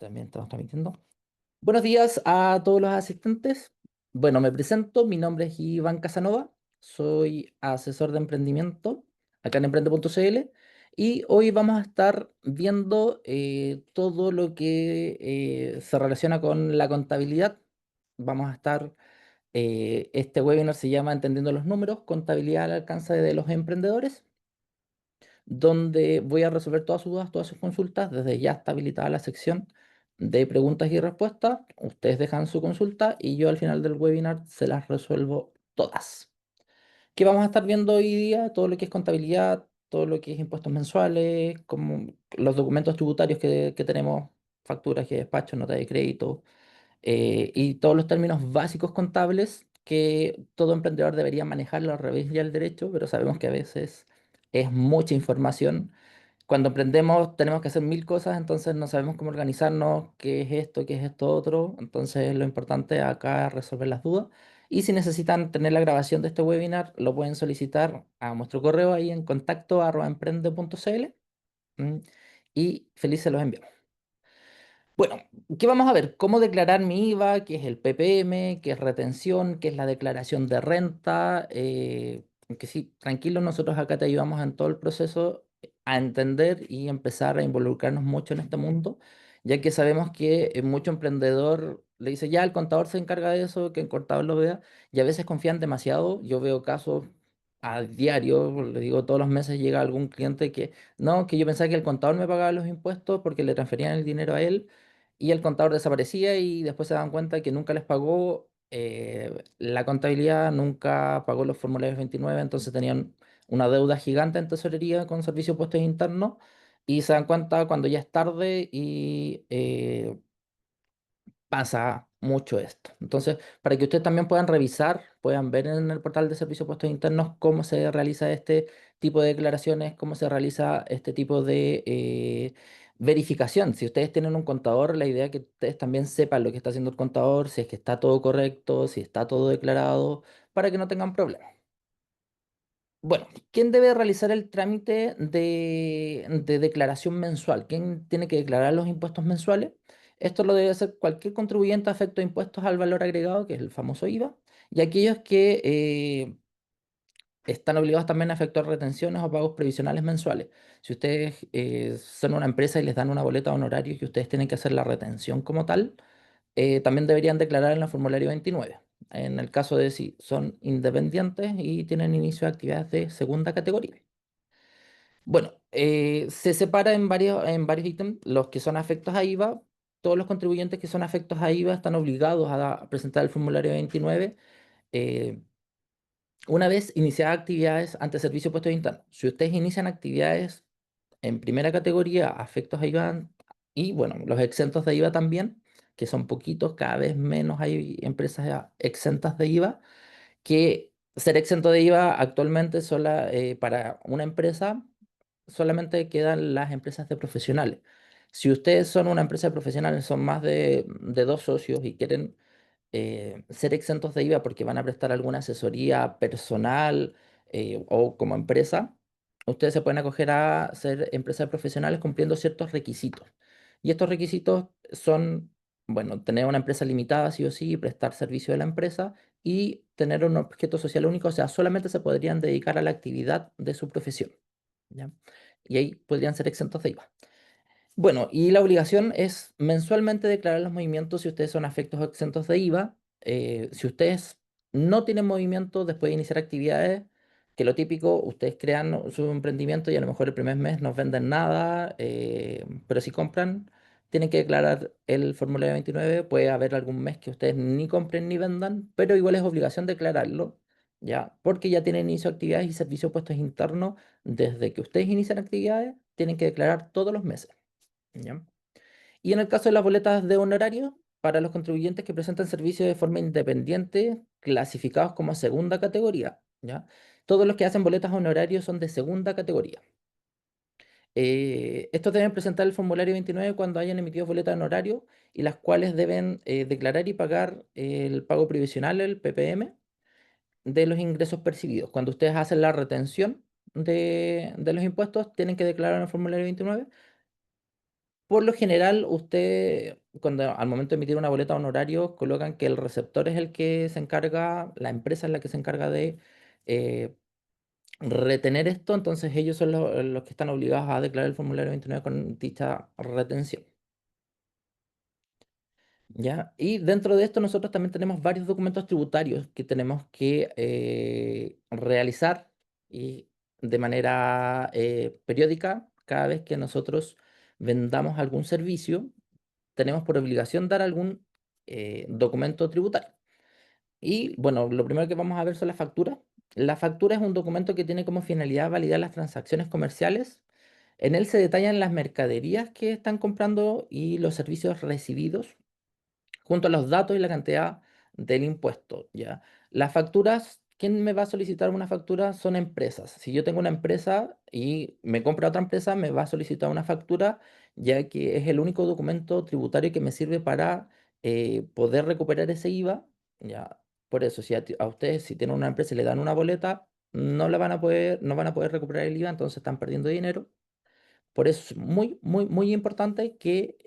También estamos transmitiendo. Buenos días a todos los asistentes. Bueno, me presento. Mi nombre es Iván Casanova. Soy asesor de emprendimiento acá en emprende.cl y hoy vamos a estar viendo todo lo que se relaciona con la contabilidad. Vamos a estar, este webinar se llama Entendiendo los números, contabilidad al alcance de los emprendedores, donde voy a resolver todas sus dudas, todas sus consultas. Desde ya está habilitada la sección de preguntas y respuestas. Ustedes dejan su consulta y yo al final del webinar se las resuelvo todas. ¿Qué vamos a estar viendo hoy día? Todo lo que es contabilidad, todo lo que es impuestos mensuales, como los documentos tributarios que tenemos, facturas que despacho, nota de crédito, y todos los términos básicos contables que todo emprendedor debería manejar al revés y al derecho, pero sabemos que a veces es mucha información. Cuando emprendemos tenemos que hacer mil cosas, entonces no sabemos cómo organizarnos, qué es esto otro. Entonces lo importante acá es resolver las dudas. Y si necesitan tener la grabación de este webinar, lo pueden solicitar a nuestro correo ahí en contacto@emprende.cl, y feliz se los enviamos. Bueno, ¿qué vamos a ver? ¿Cómo declarar mi IVA? ¿Qué es el PPM? ¿Qué es retención? ¿Qué es la declaración de renta? Que sí, tranquilo, nosotros acá te ayudamos en todo el proceso a entender y empezar a involucrarnos mucho en este mundo, ya que sabemos que mucho emprendedor le dice, ya el contador se encarga de eso, que el contador lo vea, y a veces confían demasiado. Yo veo casos a diario, le digo, todos los meses llega algún cliente que, no, que yo pensaba que el contador me pagaba los impuestos porque le transferían el dinero a él y el contador desaparecía y después se dan cuenta que nunca les pagó la contabilidad, nunca pagó los formularios 29, entonces tenían una deuda gigante en tesorería con servicios de puestos internos y se dan cuenta cuando ya es tarde y pasa mucho esto. Entonces, para que ustedes también puedan revisar, puedan ver en el portal de servicios de puestos internos cómo se realiza este tipo de declaraciones, cómo se realiza este tipo de verificación. Si ustedes tienen un contador, la idea es que ustedes también sepan lo que está haciendo el contador, si es que está todo correcto, si está todo declarado, para que no tengan problemas. Bueno, ¿quién debe realizar el trámite de declaración mensual? ¿Quién tiene que declarar los impuestos mensuales? Esto lo debe hacer cualquier contribuyente afecto a impuestos al valor agregado, que es el famoso IVA, y aquellos que están obligados también a efectuar retenciones o pagos previsionales mensuales. Si ustedes son una empresa y les dan una boleta de honorarios y ustedes tienen que hacer la retención como tal, también deberían declarar en el formulario 29. En el caso de si son independientes y tienen inicio de actividades de segunda categoría. Bueno, se separa en varios ítems los que son afectos a IVA. Todos los contribuyentes que son afectos a IVA están obligados a presentar el formulario 29 eh, una vez iniciadas actividades ante Servicio de Puestos Internos. Si ustedes inician actividades en primera categoría, afectos a IVA y, bueno, los exentos de IVA también, que son poquitos, cada vez menos hay empresas exentas de IVA, que ser exento de IVA actualmente para una empresa solamente quedan las empresas de profesionales. Si ustedes son una empresa de profesionales, son más de dos socios y quieren ser exentos de IVA porque van a prestar alguna asesoría personal o como empresa, ustedes se pueden acoger a ser empresas profesionales cumpliendo ciertos requisitos. Y estos requisitos son, bueno, tener una empresa limitada sí o sí, prestar servicio de la empresa y tener un objeto social único, o sea, solamente se podrían dedicar a la actividad de su profesión, ¿ya? Y ahí podrían ser exentos de IVA. Bueno, y la obligación es mensualmente declarar los movimientos si ustedes son afectos o exentos de IVA. Si ustedes no tienen movimiento después de iniciar actividades, que lo típico, ustedes crean su emprendimiento y a lo mejor el primer mes no venden nada, pero si compran, tienen que declarar el formulario 29. Puede haber algún mes que ustedes ni compren ni vendan, pero igual es obligación declararlo, ¿ya? Porque ya tienen inicio de actividades y servicios puestos internos. Desde que ustedes inician actividades, tienen que declarar todos los meses. ¿Ya? Y en el caso de las boletas de honorario, para los contribuyentes que presentan servicios de forma independiente, clasificados como segunda categoría, ¿ya? Todos los que hacen boletas honorarios son de segunda categoría. Estos deben presentar el formulario 29 cuando hayan emitido boletas de honorario y las cuales deben declarar y pagar el pago previsional, el PPM, de los ingresos percibidos. Cuando ustedes hacen la retención de los impuestos, tienen que declarar en el formulario 29 Por lo general, usted, cuando al momento de emitir una boleta de honorarios, colocan que el receptor es el que se encarga, la empresa es la que se encarga de eh, retener esto, entonces ellos son los que están obligados a declarar el formulario 29 con dicha retención. ¿Ya? Y dentro de esto nosotros también tenemos varios documentos tributarios que tenemos que realizar y de manera periódica cada vez que nosotros vendamos algún servicio, tenemos por obligación dar algún documento tributario. Y bueno, lo primero que vamos a ver son las facturas. La factura es un documento que tiene como finalidad validar las transacciones comerciales. En él se detallan las mercaderías que están comprando y los servicios recibidos junto a los datos y la cantidad del impuesto, ¿ya? Las facturas, ¿quién me va a solicitar una factura? Son empresas. Si yo tengo una empresa y me compra otra empresa, me va a solicitar una factura, ya que es el único documento tributario que me sirve para poder recuperar ese IVA, ¿ya? Por eso, si a ustedes, si tienen una empresa y le dan una boleta, no van a poder recuperar el IVA, entonces están perdiendo dinero. Por eso es muy, muy, muy importante que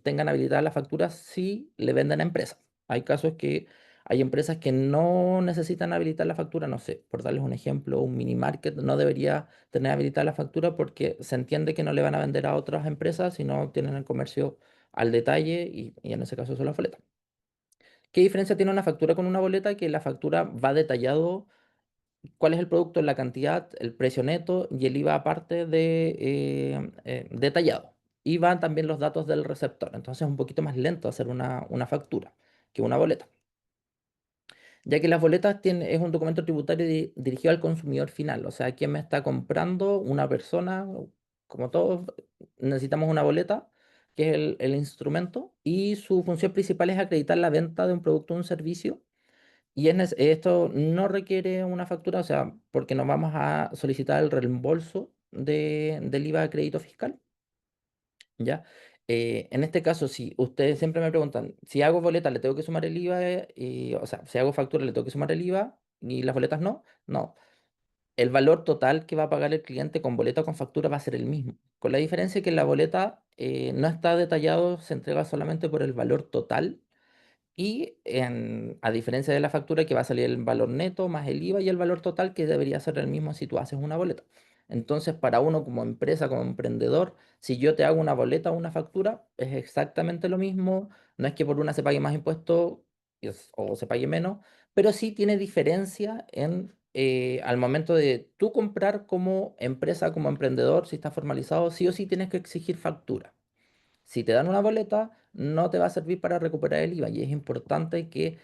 tengan habilitada la factura si le venden a empresas. Hay casos que hay empresas que no necesitan habilitar la factura, no sé, por darles un ejemplo, un mini market no debería tener habilitada la factura porque se entiende que no le van a vender a otras empresas si no tienen el comercio al detalle y en ese caso se la boleta. ¿Qué diferencia tiene una factura con una boleta? Que la factura va detallado cuál es el producto, la cantidad, el precio neto y el IVA aparte de detallado. Y van también los datos del receptor. Entonces es un poquito más lento hacer una factura que una boleta. Ya que las boletas es un documento tributario dirigido al consumidor final. O sea, quien me está comprando, una persona, como todos, necesitamos una boleta, que es el instrumento. Y su función principal es acreditar la venta de un producto o un servicio y esto no requiere una factura, o sea, porque nos vamos a solicitar el reembolso del IVA de crédito fiscal, ¿ya? En este caso, si ustedes siempre me preguntan, si hago boleta, ¿le tengo que sumar el IVA? O sea, si hago factura, ¿le tengo que sumar el IVA? Y las boletas no. No. El valor total que va a pagar el cliente con boleta o con factura va a ser el mismo. Con la diferencia que en la boleta no está detallado, se entrega solamente por el valor total y a diferencia de la factura que va a salir el valor neto más el IVA y el valor total que debería ser el mismo si tú haces una boleta. Entonces, para uno como empresa, como emprendedor, si yo te hago una boleta o una factura, es exactamente lo mismo. No es que por una se pague más impuesto o se pague menos, pero sí tiene diferencia al momento de tú comprar como empresa, como emprendedor, si está formalizado, sí o sí tienes que exigir factura. Si te dan una boleta, no te va a servir para recuperar el IVA y es importante que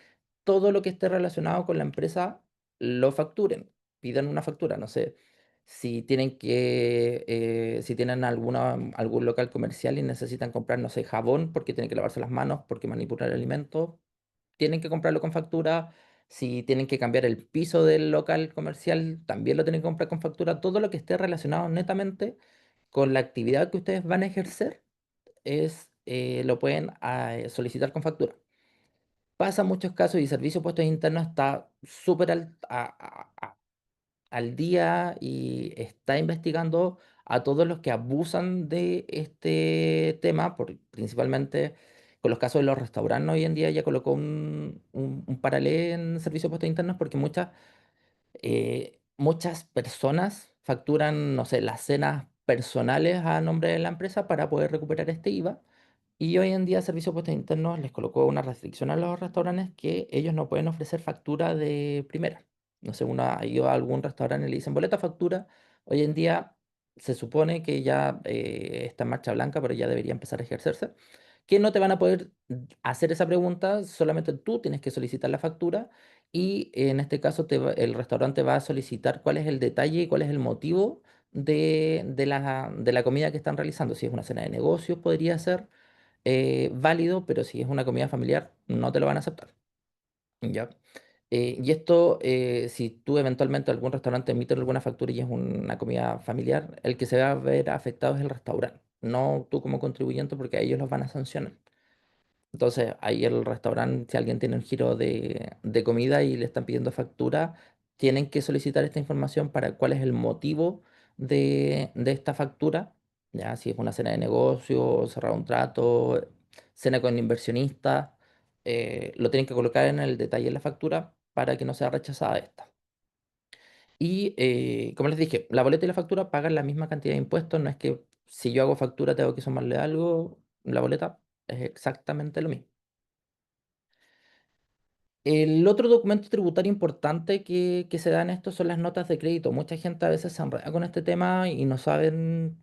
todo lo que esté relacionado con la empresa lo facturen, pidan una factura, no sé, si tienen algún local comercial y necesitan comprar, no sé, jabón porque tienen que lavarse las manos, porque manipular alimentos, tienen que comprarlo con factura. Si tienen que cambiar el piso del local comercial, también lo tienen que comprar con factura. Todo lo que esté relacionado netamente con la actividad que ustedes van a ejercer lo pueden solicitar con factura. Pasa en muchos casos y Servicio de Puestos Internos está súper al día y está investigando a todos los que abusan de este tema, principalmente con los casos de los restaurantes hoy en día ya colocó un paralelo en Servicio de Puestos Internos porque muchas personas facturan, no sé, las cenas personales a nombre de la empresa para poder recuperar este IVA. Y hoy en día Servicio de Puestos Internos les colocó una restricción a los restaurantes que ellos no pueden ofrecer factura de primera. No sé, uno ha ido a algún restaurante y le dicen boleta factura. Hoy en día se supone que ya está en marcha blanca, pero ya debería empezar a ejercerse. Que no te van a poder hacer esa pregunta, solamente tú tienes que solicitar la factura y en este caso el restaurante va a solicitar cuál es el detalle y cuál es el motivo de la comida que están realizando. Si es una cena de negocios, podría ser válido, pero si es una comida familiar, no te lo van a aceptar. ¿Ya? Y esto, si tú eventualmente algún restaurante emite alguna factura y es una comida familiar, el que se va a ver afectado es el restaurante, no tú como contribuyente, porque a ellos los van a sancionar. Entonces, ahí el restaurante, si alguien tiene un giro de comida y le están pidiendo factura, tienen que solicitar esta información para cuál es el motivo de esta factura Ya, si es una cena de negocio, cerrar un trato, cena con inversionistas, lo tienen que colocar en el detalle en la factura para que no sea rechazada esta. Y como les dije, la boleta y la factura pagan la misma cantidad de impuestos, no es que si yo hago factura tengo que sumarle algo, la boleta es exactamente lo mismo. El otro documento tributario importante que se da en esto son las notas de crédito. Mucha gente a veces se enreda con este tema y no saben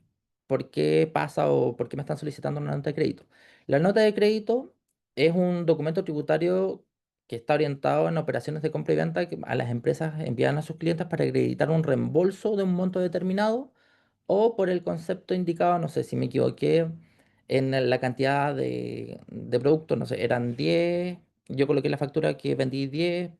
por qué pasa o por qué me están solicitando una nota de crédito. La nota de crédito es un documento tributario que está orientado en operaciones de compra y venta que a las empresas envían a sus clientes para acreditar un reembolso de un monto determinado o por el concepto indicado, no sé si me equivoqué, en la cantidad de productos, no sé, eran 10, yo coloqué en la factura que vendí 10,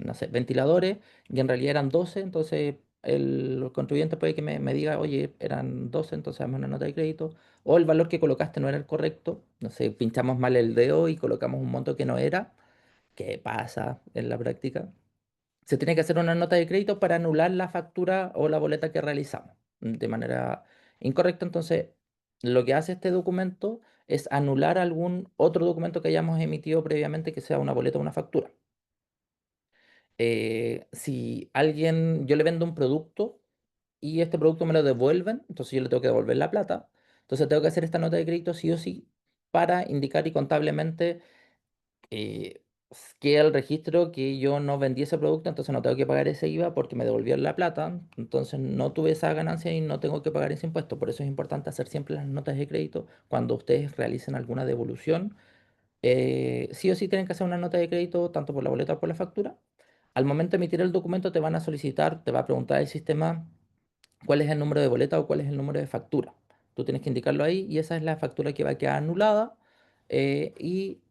no sé, ventiladores, y en realidad eran 12, entonces el contribuyente puede que me diga, oye, eran 12, entonces dame una nota de crédito, o el valor que colocaste no era el correcto, no sé, pinchamos mal el dedo y colocamos un monto que no era, ¿qué pasa en la práctica? Se tiene que hacer una nota de crédito para anular la factura o la boleta que realizamos de manera incorrecta. Entonces, lo que hace este documento es anular algún otro documento que hayamos emitido previamente, que sea una boleta o una factura. Si alguien, yo le vendo un producto y este producto me lo devuelven, entonces yo le tengo que devolver la plata. Entonces tengo que hacer esta nota de crédito sí o sí para indicar y contablemente queda el registro que yo no vendí ese producto, entonces no tengo que pagar ese IVA porque me devolvieron la plata, entonces no tuve esa ganancia y no tengo que pagar ese impuesto. Por eso es importante hacer siempre las notas de crédito cuando ustedes realicen alguna devolución. Sí o sí tienen que hacer una nota de crédito tanto por la boleta como por la factura. Al momento de emitir el documento te van a solicitar, te va a preguntar el sistema cuál es el número de boleta o cuál es el número de factura. Tú tienes que indicarlo ahí y esa es la factura que va a quedar anulada y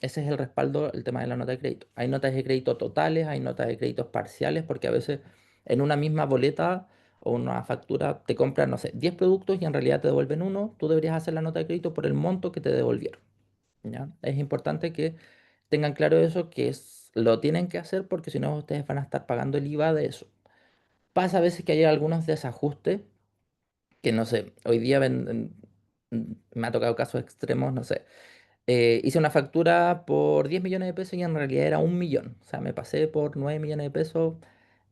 ese es el respaldo, el tema de la nota de crédito. Hay notas de crédito totales, hay notas de créditos parciales, porque a veces en una misma boleta o una factura te compran, no sé, 10 productos y en realidad te devuelven uno, tú deberías hacer la nota de crédito por el monto que te devolvieron. ¿Ya? Es importante que tengan claro eso, lo tienen que hacer porque si no ustedes van a estar pagando el IVA de eso. Pasa a veces que hay algunos desajustes que no sé, hoy día me ha tocado casos extremos, no sé. Hice una factura por 10 millones de pesos y en realidad era 1 millón. O sea, me pasé por 9 millones de pesos,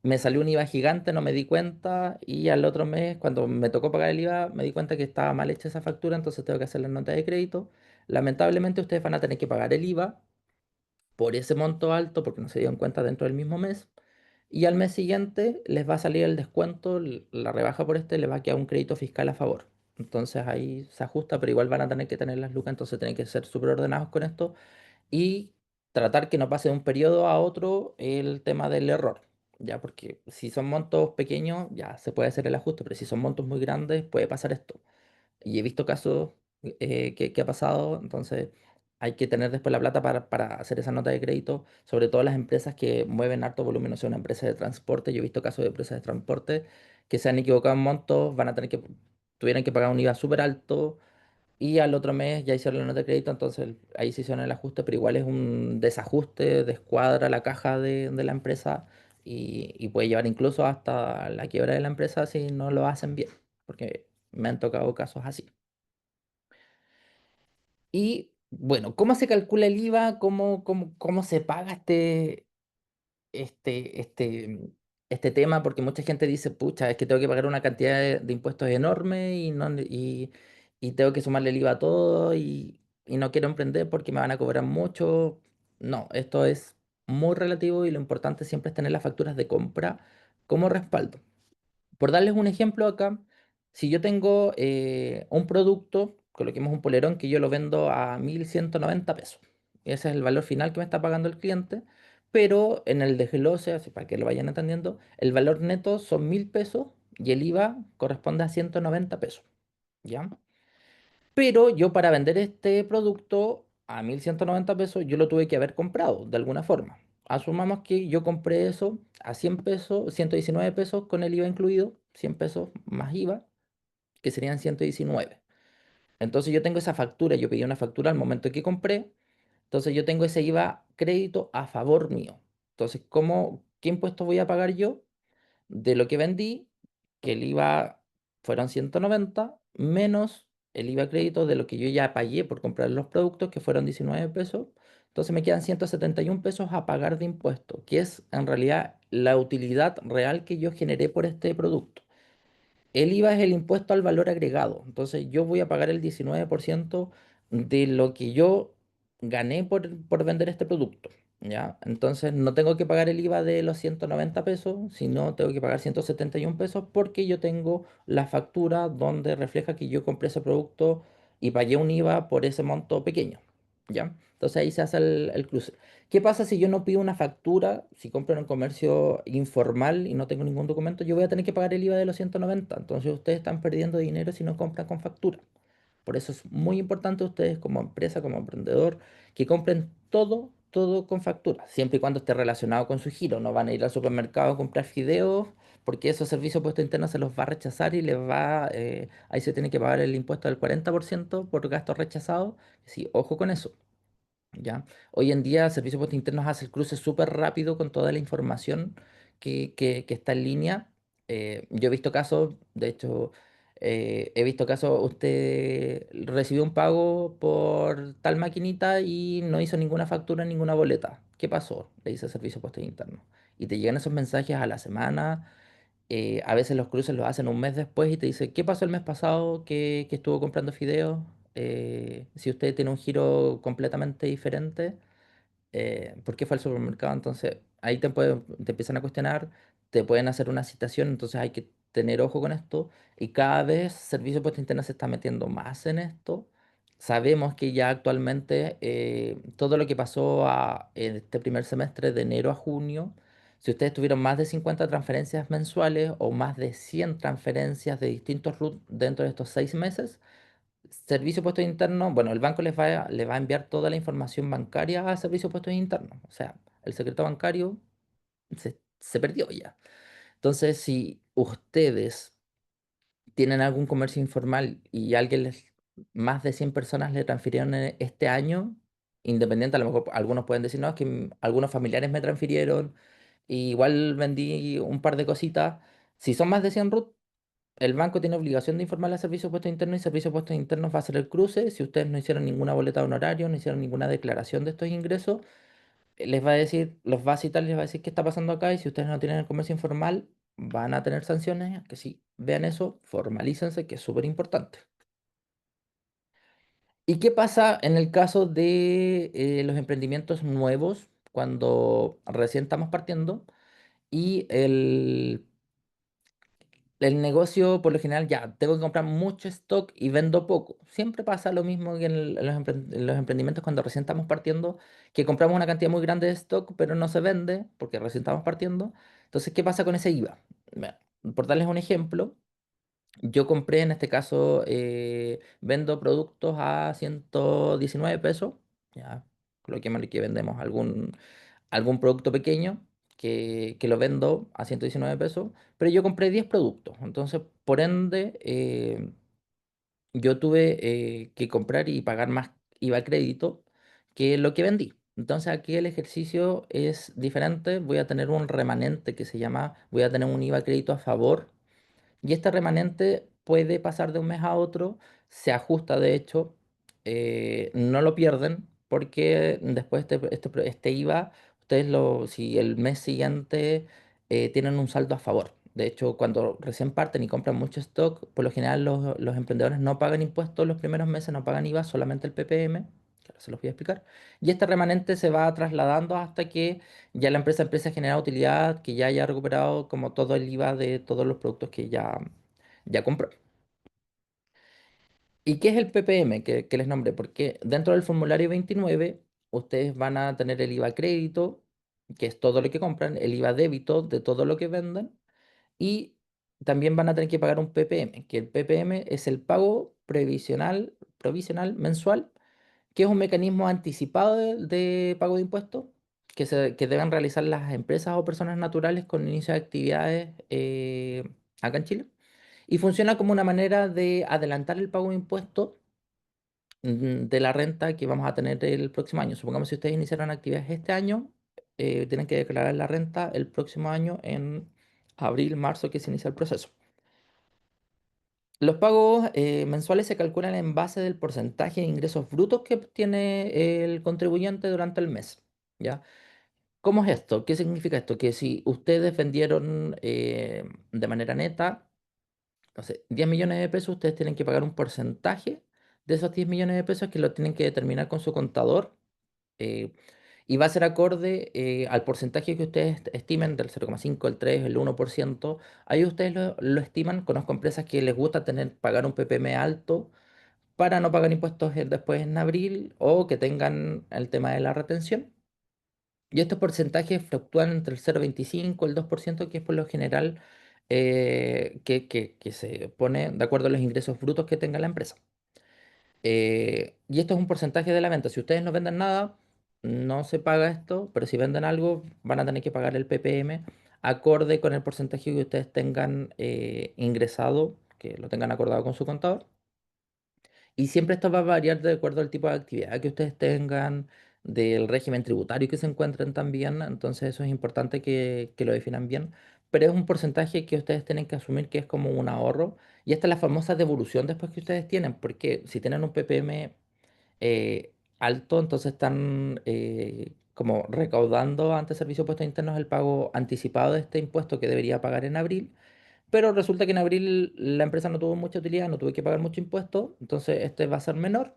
me salió un IVA gigante, no me di cuenta y al otro mes, cuando me tocó pagar el IVA, me di cuenta que estaba mal hecha esa factura, entonces tengo que hacer la nota de crédito. Lamentablemente ustedes van a tener que pagar el IVA por ese monto alto porque no se dieron cuenta dentro del mismo mes. Y al mes siguiente les va a salir el descuento, la rebaja por este, les va a quedar un crédito fiscal a favor. Entonces ahí se ajusta, pero igual van a tener que tener las lucas, entonces tienen que ser súper ordenados con esto y tratar que no pase de un periodo a otro el tema del error. Ya, porque si son montos pequeños, ya se puede hacer el ajuste, pero si son montos muy grandes, puede pasar esto. Y he visto casos que ha pasado, entonces hay que tener después la plata para hacer esa nota de crédito, sobre todo las empresas que mueven harto volumen, no sé, una empresa de transporte, yo he visto casos de empresas de transporte que se han equivocado en montos, van a tener que, tuvieran que pagar un IVA súper alto y al otro mes ya hicieron la nota de crédito, entonces ahí se hicieron el ajuste, pero igual es un desajuste, descuadra la caja de la empresa y puede llevar incluso hasta la quiebra de la empresa si no lo hacen bien, porque me han tocado casos así. Y bueno, ¿cómo se calcula el IVA? ¿Cómo se paga este, este, este tema? Porque mucha gente dice, pucha, es que tengo que pagar una cantidad de impuestos enorme y tengo que sumarle el IVA a todo y no quiero emprender porque me van a cobrar mucho. No, esto es muy relativo y lo importante siempre es tener las facturas de compra como respaldo. Por darles un ejemplo acá, si yo tengo un producto, coloquemos un polerón que yo lo vendo a 1.190 pesos. Ese es el valor final que me está pagando el cliente, pero en el desglose, así para que lo vayan entendiendo, el valor neto son 1.000 pesos y el IVA corresponde a 190 pesos. ¿Ya? Pero yo para vender este producto a 1.190 pesos, yo lo tuve que haber comprado de alguna forma. Asumamos que yo compré eso a 100 pesos, 119 pesos con el IVA incluido, 100 pesos más IVA, que serían 119. Entonces yo tengo esa factura, yo pedí una factura al momento que compré, entonces yo tengo ese IVA crédito a favor mío. Entonces, ¿qué impuesto voy a pagar yo de lo que vendí? Que el IVA fueron 190 menos el IVA crédito de lo que yo ya pagué por comprar los productos, que fueron 19 pesos. Entonces me quedan 171 pesos a pagar de impuesto, que es en realidad la utilidad real que yo generé por este producto. El IVA es el impuesto al valor agregado. Entonces yo voy a pagar el 19% de lo que yo gané por vender este producto. ¿Ya? Entonces no tengo que pagar el IVA de los 190 pesos, sino tengo que pagar 171 pesos porque yo tengo la factura donde refleja que yo compré ese producto y pagué un IVA por ese monto pequeño. ¿Ya? Entonces ahí se hace el cruce. ¿Qué pasa si yo no pido una factura? Si compro en un comercio informal y no tengo ningún documento, yo voy a tener que pagar el IVA de los 190. Entonces ustedes están perdiendo dinero si no compran con factura. Por eso es muy importante ustedes como empresa, como emprendedor, que compren todo, todo con factura, siempre y cuando esté relacionado con su giro. No van a ir al supermercado a comprar fideos porque esos servicios de puesto interno se los va a rechazar y les va, ahí se tiene que pagar el impuesto del 40% por gastos rechazados. Sí, ojo con eso. ¿Ya? Hoy en día, Servicios de Puestos Internos hace el cruce súper rápido con toda la información que está en línea. Yo he visto casos, de hecho, he visto casos, usted recibió un pago por tal maquinita y no hizo ninguna factura, ninguna boleta. ¿Qué pasó? Le dice Servicios de Puestos Internos. Y te llegan esos mensajes a la semana. A veces los cruces los hacen un mes después y te dice, ¿qué pasó el mes pasado que estuvo comprando fideos? Si usted tiene un giro completamente diferente, ¿por qué fue al supermercado? Entonces ahí te empiezan a cuestionar, te pueden hacer una citación, entonces hay que tener ojo con esto. Y cada vez Servicio de Puesto Interno se está metiendo más en esto. Sabemos que ya actualmente todo lo que pasó en este primer semestre de enero a junio, si ustedes tuvieron más de 50 transferencias mensuales o más de 100 transferencias de distintos RUT dentro de estos 6 meses, Servicio de Puestos Internos, bueno, el banco les va a enviar toda la información bancaria a Servicio de Puestos Internos. O sea, el secreto bancario se perdió ya. Entonces, si ustedes tienen algún comercio informal y más de 100 personas le transfirieron este año, independiente, a lo mejor algunos pueden decir, no, es que algunos familiares me transfirieron, y igual vendí un par de cositas. Si son más de 100 RUT, el banco tiene obligación de informar a Servicios de Puestos Internos y Servicios de Puestos Internos va a hacer el cruce. Si ustedes no hicieron ninguna boleta de honorario, no hicieron ninguna declaración de estos ingresos, les va a decir, los va a citar y les va a decir qué está pasando acá y si ustedes no tienen el comercio informal, van a tener sanciones. Que si vean eso, formalícense, que es súper importante. ¿Y qué pasa en el caso de los emprendimientos nuevos cuando recién estamos partiendo y el negocio, por lo general, ya tengo que comprar mucho stock y vendo poco? Siempre pasa lo mismo que en los emprendimientos cuando recién estamos partiendo, que compramos una cantidad muy grande de stock, pero no se vende porque recién estamos partiendo. Entonces, ¿qué pasa con ese IVA? Bueno, por darles un ejemplo, yo compré, en este caso, vendo productos a 119 pesos, ya, coloquémosle que vendemos algún producto pequeño que lo vendo a 119 pesos, pero yo compré 10 productos. Entonces, por ende, yo tuve que comprar y pagar más IVA a crédito que lo que vendí. Entonces aquí el ejercicio es diferente. Voy a tener un remanente que se llama, voy a tener un IVA a crédito a favor y este remanente puede pasar de un mes a otro, se ajusta de hecho, no lo pierden porque después este IVA, si el mes siguiente tienen un saldo a favor. De hecho, cuando recién parten y compran mucho stock, por lo general los emprendedores no pagan impuestos los primeros meses, no pagan IVA, solamente el PPM, que ahora se los voy a explicar. Y este remanente se va trasladando hasta que ya la empresa empieza a generar utilidad, que ya haya recuperado como todo el IVA de todos los productos que ya compró. ¿Y qué es el PPM que les nombré? Porque dentro del formulario 29 ustedes van a tener el IVA crédito, que es todo lo que compran, el IVA débito de todo lo que venden, y también van a tener que pagar un PPM, que el PPM es el pago provisional mensual, que es un mecanismo anticipado de pago de impuestos que deben realizar las empresas o personas naturales con inicio de actividades acá en Chile. Y funciona como una manera de adelantar el pago de impuestos de la renta que vamos a tener el próximo año. Supongamos si ustedes iniciaron actividades este año, tienen que declarar la renta el próximo año en abril, marzo, que se inicia el proceso. Los pagos mensuales se calculan en base del porcentaje de ingresos brutos que obtiene el contribuyente durante el mes. ¿Ya? ¿Cómo es esto? ¿Qué significa esto? Que si ustedes vendieron de manera neta, no sé, 10 millones de pesos, ustedes tienen que pagar un porcentaje de esos 10 millones de pesos que lo tienen que determinar con su contador, eh, y va a ser acorde al porcentaje que ustedes estimen del 0,5, el 3, el 1%. Ahí ustedes lo estiman. Conozco empresas que les gusta pagar un ppm alto para no pagar impuestos después en abril, o que tengan el tema de la retención. Y estos porcentajes fluctúan entre el 0,25 y el 2%, que es por lo general que se pone de acuerdo a los ingresos brutos que tenga la empresa. Y esto es un porcentaje de la venta. Si ustedes no venden nada, no se paga esto, pero si venden algo, van a tener que pagar el ppm acorde con el porcentaje que ustedes tengan ingresado, que lo tengan acordado con su contador. Y siempre esto va a variar de acuerdo al tipo de actividad que ustedes tengan, del régimen tributario que se encuentren también. Entonces eso es importante que lo definan bien. Pero es un porcentaje que ustedes tienen que asumir que es como un ahorro. Y esta es la famosa devolución después que ustedes tienen. Porque si tienen un ppm alto, entonces están como recaudando ante Servicio de Impuestos Internos el pago anticipado de este impuesto que debería pagar en abril. Pero resulta que en abril la empresa no tuvo mucha utilidad, no tuve que pagar mucho impuesto, entonces este va a ser menor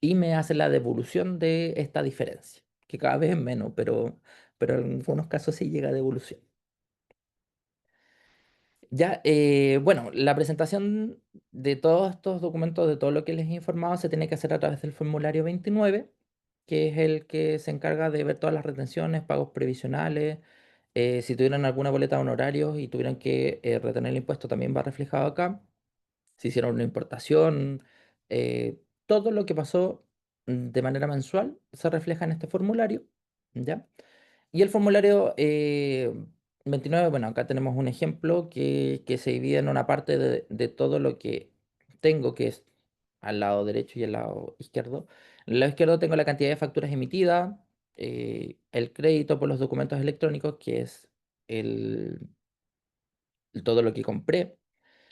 y me hace la devolución de esta diferencia, que cada vez es menos, pero en algunos casos sí llega a devolución. Ya, bueno, la presentación de todos estos documentos, de todo lo que les he informado, se tiene que hacer a través del formulario 29, que es el que se encarga de ver todas las retenciones, pagos previsionales. Si tuvieran alguna boleta de honorarios y tuvieran que retener el impuesto, también va reflejado acá. Si hicieron una importación, todo lo que pasó de manera mensual se refleja en este formulario, ¿ya? Y el formulario 29, bueno, acá tenemos un ejemplo que se divide en una parte de todo lo que tengo, que es al lado derecho y al lado izquierdo. En el lado izquierdo tengo la cantidad de facturas emitidas, el crédito por los documentos electrónicos, que es el, todo lo que compré.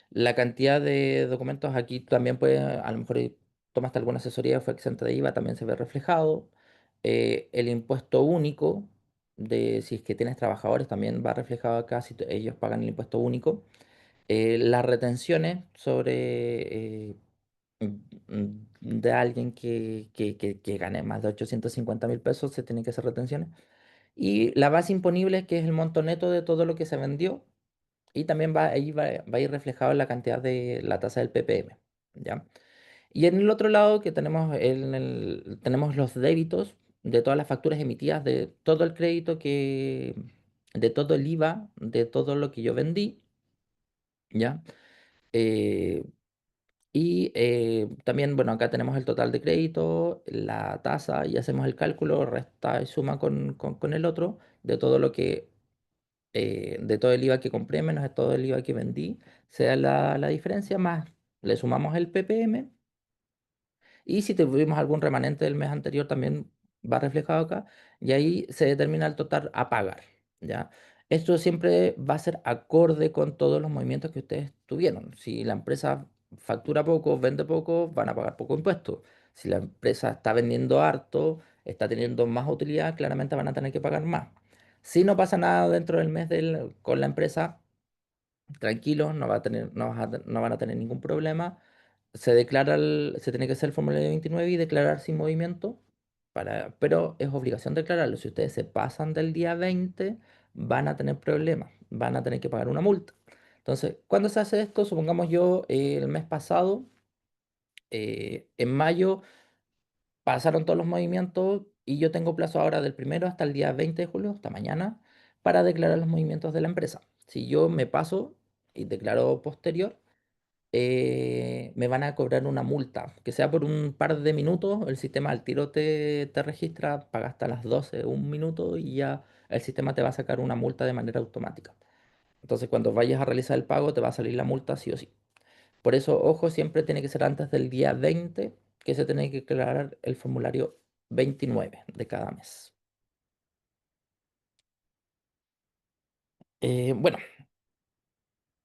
La cantidad de documentos aquí también puede, a lo mejor tomaste alguna asesoría, fue exenta de IVA, también se ve reflejado. El impuesto único de si es que tienes trabajadores también va reflejado acá si ellos pagan el impuesto único. Las retenciones sobre de alguien que gane más de 850.000 pesos, se tienen que hacer retenciones. Y la base imponible, que es el monto neto de todo lo que se vendió, y también va a ir reflejado en la cantidad de la tasa del ppm, ¿ya? Y en el otro lado que tenemos, tenemos los débitos de todas las facturas emitidas, de todo el crédito de todo el IVA, de todo lo que yo vendí, ¿ya? Eh, también, bueno, acá tenemos el total de crédito, la tasa, y hacemos el cálculo, resta y suma con el otro, de todo lo que de todo el IVA que compré menos de todo el IVA que vendí, sea la diferencia, más le sumamos el ppm, y si tuvimos algún remanente del mes anterior también va reflejado acá, y ahí se determina el total a pagar, ¿ya? Esto siempre va a ser acorde con todos los movimientos que ustedes tuvieron. Si la empresa factura poco, vende poco, van a pagar poco impuesto. Si la empresa está vendiendo harto, está teniendo más utilidad, claramente van a tener que pagar más. Si no pasa nada dentro del mes con la empresa, tranquilos, no va a tener, no van a tener ningún problema. Se tiene que hacer el formulario 29 y declarar sin movimiento, pero es obligación declararlo. Si ustedes se pasan del día 20, van a tener problemas, van a tener que pagar una multa. Entonces, ¿cuándo se hace esto? Supongamos yo el mes pasado, en mayo, pasaron todos los movimientos y yo tengo plazo ahora del primero hasta el día 20 de julio, hasta mañana, para declarar los movimientos de la empresa. Si yo me paso y declaro posterior, me van a cobrar una multa, que sea por un par de minutos. El sistema al tiro te registra, paga hasta las 12 un minuto, y ya el sistema te va a sacar una multa de manera automática. Entonces, cuando vayas a realizar el pago, te va a salir la multa sí o sí. Por eso, ojo, siempre tiene que ser antes del día 20 que se tiene que declarar el formulario 29 de cada mes. Bueno,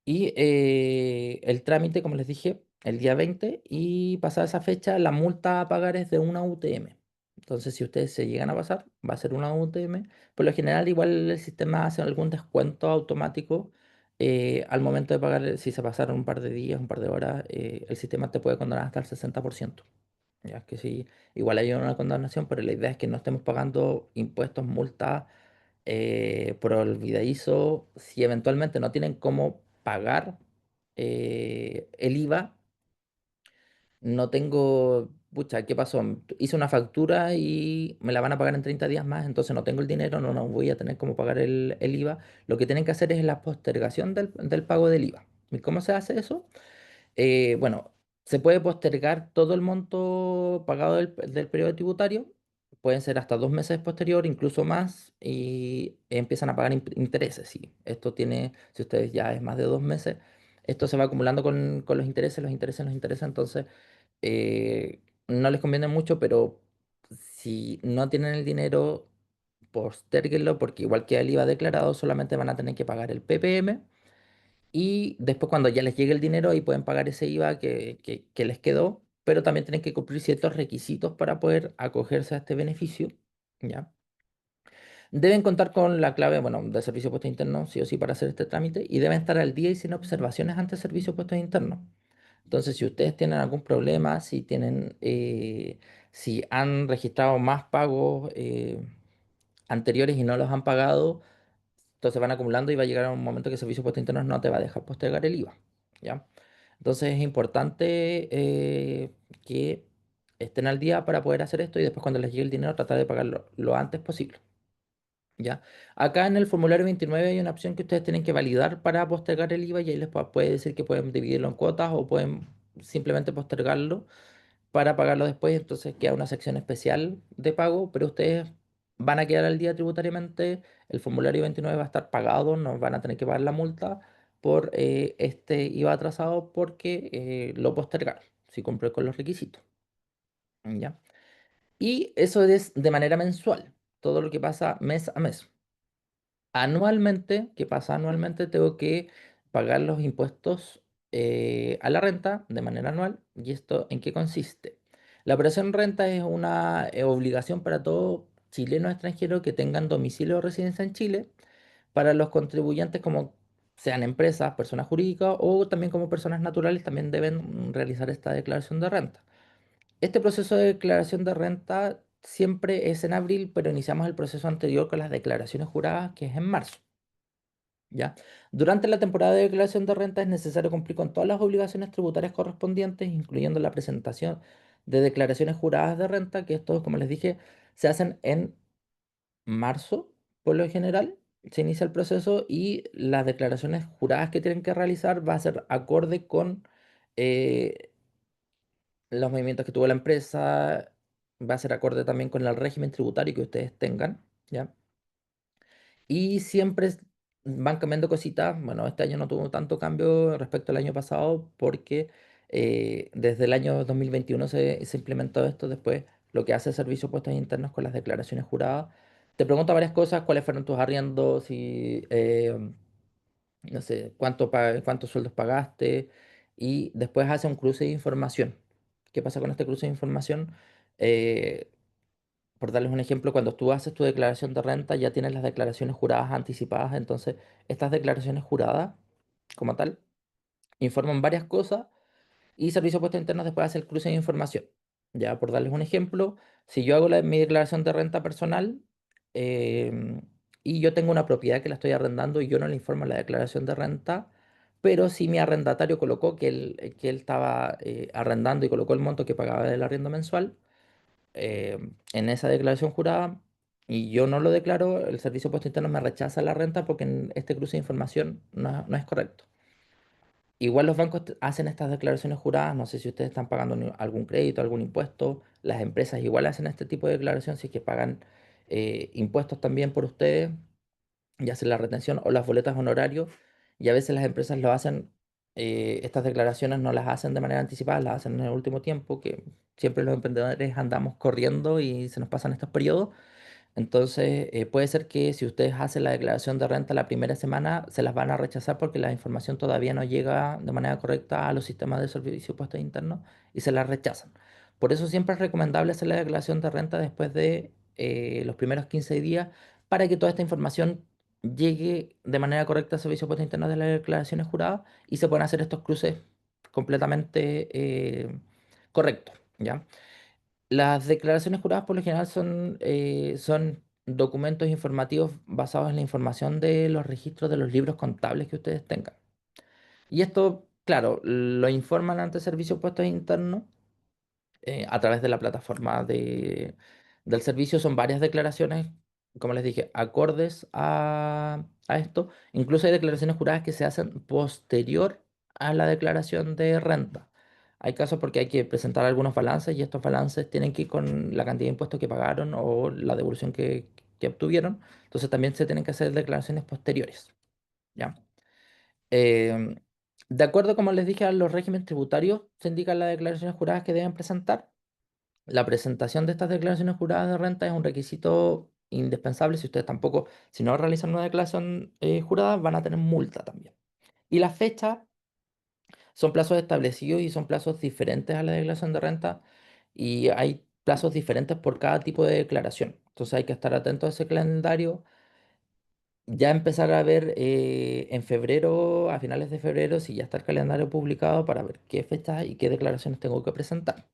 Y el trámite, como les dije, el día 20 y pasada esa fecha, la multa a pagar es de una UTM. Entonces, si ustedes se llegan a pasar, va a ser una UTM. Por lo general, igual el sistema hace algún descuento automático al momento de pagar. Si se pasaron un par de días, un par de horas, el sistema te puede condonar hasta el 60%. Ya que sí, igual hay una condonación, pero la idea es que no estemos pagando impuestos, multas por olvidadizo, si eventualmente no tienen cómo pagar el IVA, no tengo, pucha, ¿qué pasó? Hice una factura y me la van a pagar en 30 días más, entonces no tengo el dinero, no voy a tener cómo pagar el IVA. Lo que tienen que hacer es la postergación del pago del IVA. ¿Y cómo se hace eso? Bueno, se puede postergar todo el monto pagado del periodo tributario, pueden ser hasta 2 meses posterior, incluso más, y empiezan a pagar intereses. Sí, esto tiene, si ustedes ya es más de 2 meses, esto se va acumulando con los intereses, entonces no les conviene mucho, pero si no tienen el dinero, postérguenlo, porque igual que el IVA declarado, solamente van a tener que pagar el PPM y después cuando ya les llegue el dinero, ahí pueden pagar ese IVA que les quedó, pero también tienen que cumplir ciertos requisitos para poder acogerse a este beneficio, ¿ya? Deben contar con la clave, bueno, de Servicio de Puestos Internos, sí o sí, para hacer este trámite, y deben estar al día y sin observaciones ante Servicio de Puestos Internos. Entonces, si ustedes tienen algún problema, si han registrado más pagos anteriores y no los han pagado, entonces van acumulando y va a llegar a un momento que el Servicio de Puestos Internos no te va a dejar postergar el IVA, ¿ya? Entonces es importante que estén al día para poder hacer esto y después cuando les llegue el dinero tratar de pagarlo lo antes posible, ¿ya? Acá en el formulario 29 hay una opción que ustedes tienen que validar para postergar el IVA y ahí les puede decir que pueden dividirlo en cuotas o pueden simplemente postergarlo para pagarlo después, entonces queda una sección especial de pago, pero ustedes van a quedar al día tributariamente, el formulario 29 va a estar pagado, no van a tener que pagar la multa por este IVA atrasado porque lo postergaron, si cumple con los requisitos, ¿ya? Y eso es de manera mensual, todo lo que pasa mes a mes. Anualmente, ¿qué pasa? Anualmente tengo que pagar los impuestos a la renta de manera anual. ¿Y esto en qué consiste? La operación renta es una obligación para todo chileno extranjero que tengan domicilio o residencia en Chile, para los contribuyentes como sean empresas, personas jurídicas o también como personas naturales también deben realizar esta declaración de renta. Este proceso de declaración de renta siempre es en abril, pero iniciamos el proceso anterior con las declaraciones juradas, que es en marzo. ¿Ya? Durante la temporada de declaración de renta es necesario cumplir con todas las obligaciones tributarias correspondientes, incluyendo la presentación de declaraciones juradas de renta, que estos, como les dije, se hacen en marzo, por lo general, se inicia el proceso y las declaraciones juradas que tienen que realizar va a ser acorde con eh, los movimientos que tuvo la empresa, va a ser acorde también con el régimen tributario que ustedes tengan, ¿ya? Y siempre van cambiando cositas. Bueno, este año no tuvo tanto cambio respecto al año pasado porque desde el año 2021 se implementó esto. Después, lo que hace el Servicio de Puestos Internos con las declaraciones juradas. Te pregunta varias cosas, cuáles fueron tus arriendos, si, no sé, cuántos sueldos pagaste. Y después hace un cruce de información. ¿Qué pasa con este cruce de información? Eh, por darles un ejemplo, cuando tú haces tu declaración de renta, ya tienes las declaraciones juradas anticipadas, entonces estas declaraciones juradas, como tal, informan varias cosas y Servicio de Puestos Internos después hace el cruce de información. Ya, por darles un ejemplo, si yo hago mi declaración de renta personal y yo tengo una propiedad que la estoy arrendando y yo no le informo en la declaración de renta, pero si mi arrendatario colocó que él estaba arrendando y colocó el monto que pagaba del arriendo mensual, en esa declaración jurada y yo no lo declaro, el Servicio de Puestos Internos me rechaza la renta porque en este cruce de información no es correcto. Igual los bancos hacen estas declaraciones juradas, no sé si ustedes están pagando algún crédito, algún impuesto, las empresas igual hacen este tipo de declaración si es que pagan impuestos también por ustedes, ya sea la retención o las boletas honorarios, y a veces las empresas lo hacen, estas declaraciones no las hacen de manera anticipada, las hacen en el último tiempo, que siempre los emprendedores andamos corriendo y se nos pasan estos periodos. Entonces, puede ser que si ustedes hacen la declaración de renta la primera semana, se las van a rechazar porque la información todavía no llega de manera correcta a los sistemas de servicio de puestos internos y se las rechazan. Por eso siempre es recomendable hacer la declaración de renta después de los primeros 15 días para que toda esta información llegue de manera correcta al servicio de puestos internos de las declaraciones juradas y se puedan hacer estos cruces completamente correctos, ¿ya? Las declaraciones juradas por lo general son documentos informativos basados en la información de los registros de los libros contables que ustedes tengan. Y esto, claro, lo informan ante Servicio de Puestos Internos a través de la plataforma del servicio. Son varias declaraciones, como les dije, acordes a esto. Incluso hay declaraciones juradas que se hacen posterior a la declaración de renta. Hay casos porque hay que presentar algunos balances y estos balances tienen que ir con la cantidad de impuestos que pagaron o la devolución que obtuvieron. Entonces también se tienen que hacer declaraciones posteriores. ¿Ya? Em, de acuerdo, como les dije, a los regímenes tributarios, se indican las declaraciones juradas que deben presentar. La presentación de estas declaraciones juradas de renta es un requisito indispensable. Si ustedes tampoco, si no realizan una declaración jurada, van a tener multa también. Y las fechas son plazos establecidos y son plazos diferentes a la declaración de renta y hay plazos diferentes por cada tipo de declaración. Entonces hay que estar atento a ese calendario. Ya empezar a ver en febrero, a finales de febrero, si ya está el calendario publicado para ver qué fechas y qué declaraciones tengo que presentar.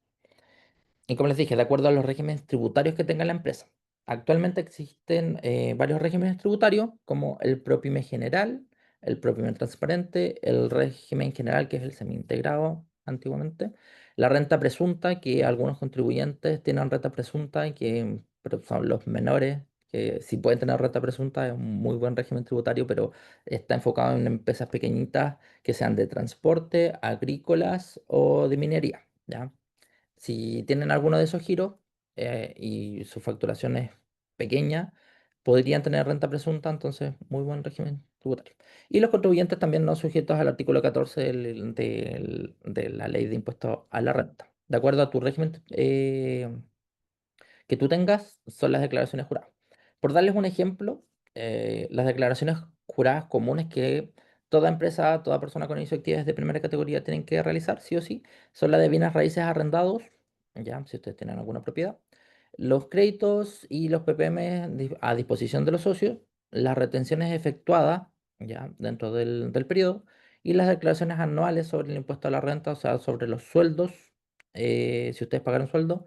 Y como les dije, de acuerdo a los regímenes tributarios que tenga la empresa. Actualmente existen varios regímenes tributarios, como el PROPYME general, el PROPYME transparente, el régimen general, que es el semi-integrado antiguamente, la renta presunta, que algunos contribuyentes tienen renta presunta y que pero son los menores, que si pueden tener renta presunta es un muy buen régimen tributario, pero está enfocado en empresas pequeñitas que sean de transporte, agrícolas o de minería, ¿ya? Si tienen alguno de esos giros y su facturación es pequeña, podrían tener renta presunta, entonces muy buen régimen tributario. Y los contribuyentes también no sujetos al artículo 14 de la ley de impuestos a la renta. De acuerdo a tu régimen que tú tengas son las declaraciones juradas. Por darles un ejemplo, las declaraciones juradas comunes que toda empresa, toda persona con inicio de actividades de primera categoría tienen que realizar, sí o sí, son las de bienes raíces arrendados, ya, si ustedes tienen alguna propiedad, los créditos y los PPM a disposición de los socios, las retenciones efectuadas, ya, dentro del periodo, y las declaraciones anuales sobre el impuesto a la renta, o sea, sobre los sueldos, si ustedes pagaron sueldo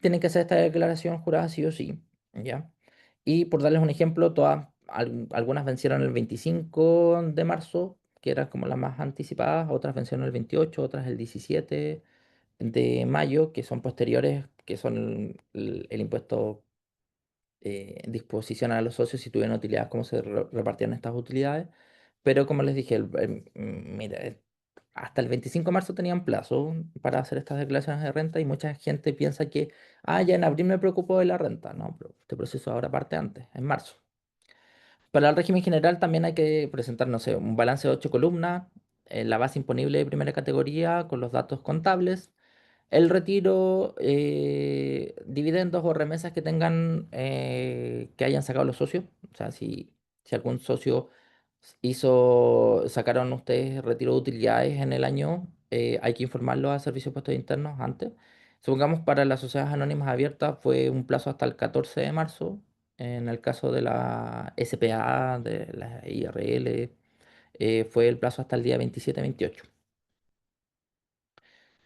tienen que hacer esta declaración jurada sí o sí, ¿ya? Y por darles un ejemplo, algunas vencieron el 25 de marzo, que era como las más anticipadas, otras vencieron el 28, otras el 17 de mayo, que son posteriores, que son el impuesto en disposición a los socios si tuvieron utilidades, cómo se repartían estas utilidades. Pero como les dije, mira, hasta el 25 de marzo tenían plazo para hacer estas declaraciones de renta y mucha gente piensa que, ah, ya en abril me preocupo de la renta. No, pero este proceso ahora parte antes, en marzo. Para el régimen general también hay que presentar, no sé, un balance de 8 columnas, la base imponible de primera categoría con los datos contables, el retiro, dividendos o remesas que tengan, que hayan sacado los socios. O sea, si algún socio sacaron ustedes retiro de utilidades en el año, hay que informarlo a Servicios de Puestos Internos antes. Supongamos para las sociedades anónimas abiertas fue un plazo hasta el 14 de marzo. En el caso de la SPA, de la IRL, fue el plazo hasta el día 27-28.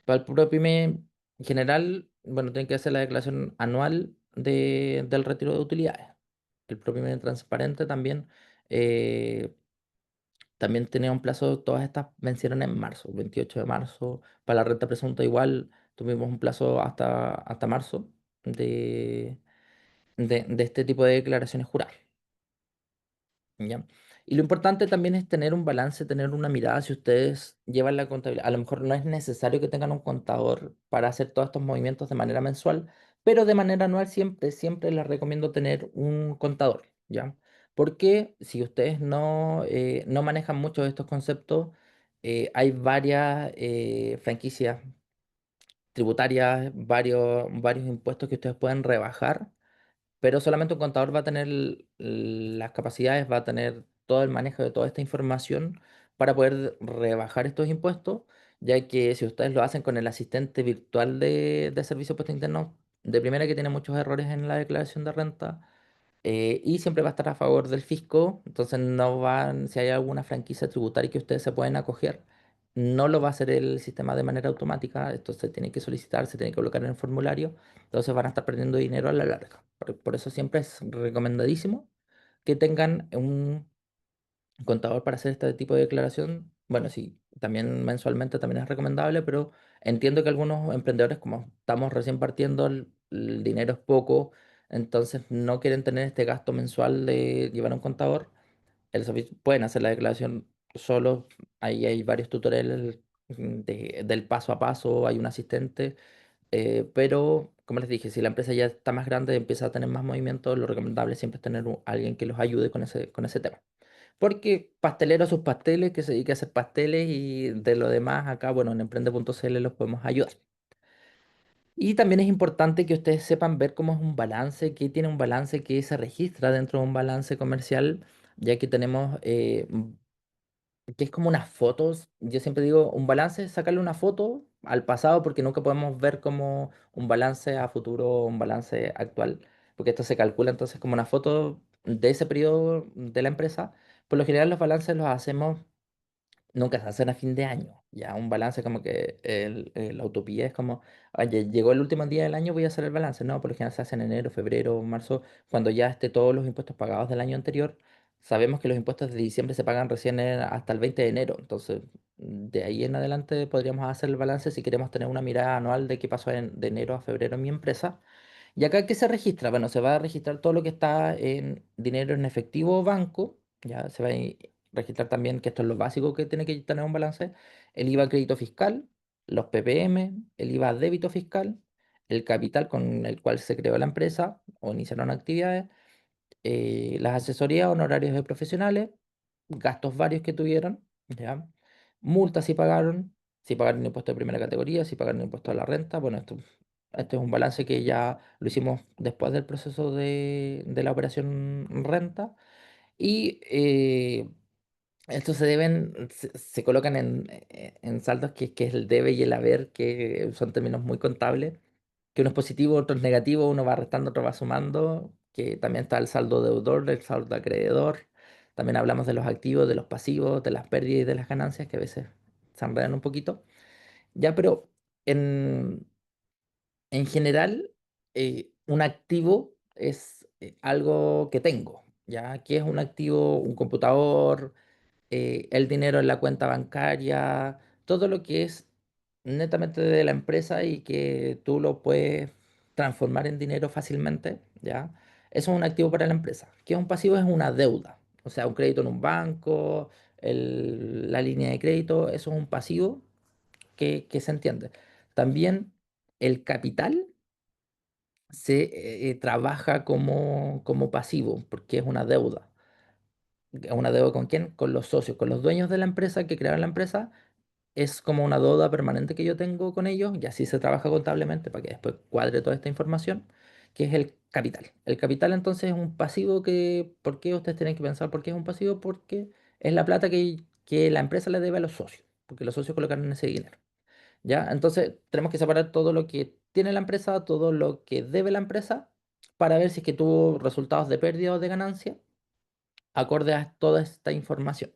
Para el puro pyme en general, bueno, tienen que hacer la declaración anual del retiro de utilidades. El propio pyme transparente también, eh, también tenía un plazo, todas estas vencieron en marzo, 28 de marzo. Para la renta presunta igual tuvimos un plazo hasta marzo de, de este tipo de declaraciones juradas. ¿Ya? Y lo importante también es tener un balance, tener una mirada si ustedes llevan la contabilidad. A lo mejor no es necesario que tengan un contador para hacer todos estos movimientos de manera mensual, pero de manera anual siempre, siempre les recomiendo tener un contador, ¿ya? Porque si ustedes no manejan mucho de estos conceptos, hay varias franquicias tributarias, varios impuestos que ustedes pueden rebajar pero solamente un contador va a tener las capacidades, va a tener todo el manejo de toda esta información para poder rebajar estos impuestos, ya que si ustedes lo hacen con el asistente virtual de Servicio de Impuestos Internos, de primera que tiene muchos errores en la declaración de renta, y siempre va a estar a favor del fisco, entonces no van, si hay alguna franquicia tributaria que ustedes se pueden acoger, no lo va a hacer el sistema de manera automática, esto se tiene que solicitar, se tiene que colocar en el formulario, entonces van a estar perdiendo dinero a la larga. Por eso siempre es recomendadísimo que tengan un contador para hacer este tipo de declaración. Bueno, sí, también mensualmente también es recomendable, pero entiendo que algunos emprendedores, como estamos recién partiendo, el dinero es poco, entonces no quieren tener este gasto mensual de llevar un contador. Pueden hacer la declaración solo, ahí hay varios tutoriales del paso a paso, hay un asistente, pero como les dije, si la empresa ya está más grande, empieza a tener más movimiento, lo recomendable siempre es tener alguien que los ayude con ese tema. Porque pastelero a sus pasteles, que se dedique a hacer pasteles y de lo demás acá, bueno, en emprende.cl los podemos ayudar. Y también es importante que ustedes sepan ver cómo es un balance, qué tiene un balance, qué se registra dentro de un balance comercial, ya que tenemos, que es como unas fotos. Yo siempre digo, un balance es sacarle una foto al pasado porque nunca podemos ver como un balance a futuro o un balance actual, porque esto se calcula entonces como una foto de ese periodo de la empresa. Por lo general los balances los hacemos. Nunca se hacen a fin de año. Ya un balance como que la utopía es como, oye, llegó el último día del año, voy a hacer el balance. No, por lo general se hace en enero, febrero, marzo, cuando ya esté todos los impuestos pagados del año anterior. Sabemos que los impuestos de diciembre se pagan recién hasta el 20 de enero. Entonces, de ahí en adelante podríamos hacer el balance si queremos tener una mirada anual de qué pasó de enero a febrero en mi empresa. ¿Y acá qué se registra? Bueno, se va a registrar todo lo que está en dinero en efectivo o banco. Ya se va a registrar también, que esto es lo básico que tiene que tener un balance, el IVA crédito fiscal, los PPM, el IVA débito fiscal, el capital con el cual se creó la empresa o iniciaron actividades, las asesorías, honorarios de profesionales, gastos varios que tuvieron, ¿ya? Multas si pagaron impuesto de primera categoría, si pagaron impuesto a la renta. Bueno, esto es un balance que ya lo hicimos después del proceso de la operación renta. Y estos se colocan en saldos que es el debe y el haber, que son términos muy contables, que uno es positivo, otro es negativo, uno va restando, otro va sumando, que también está el saldo deudor, el saldo acreedor. También hablamos de los activos, de los pasivos, de las pérdidas y de las ganancias, que a veces se enredan un poquito. Ya, pero en, en general, un activo es algo que tengo, ¿ya? ¿Qué es un activo? Un computador, el dinero en la cuenta bancaria, todo lo que es netamente de la empresa y que tú lo puedes transformar en dinero fácilmente, ¿ya? Eso es un activo para la empresa. ¿Qué es un pasivo? Es una deuda, o sea, un crédito en un banco, la línea de crédito, eso es un pasivo que se entiende. También el capital se trabaja como pasivo porque es una deuda. ¿Una deuda con quién? Con los socios, con los dueños de la empresa que crearon la empresa. Es como una deuda permanente que yo tengo con ellos y así se trabaja contablemente para que después cuadre toda esta información, que es el capital. El capital entonces es un pasivo que, ¿por qué ustedes tienen que pensar por qué es un pasivo? Porque es la plata que la empresa le debe a los socios, porque los socios colocaron ese dinero. ¿Ya? Entonces tenemos que separar todo lo que tiene la empresa, todo lo que debe la empresa, para ver si es que tuvo resultados de pérdida o de ganancia acorde a toda esta información.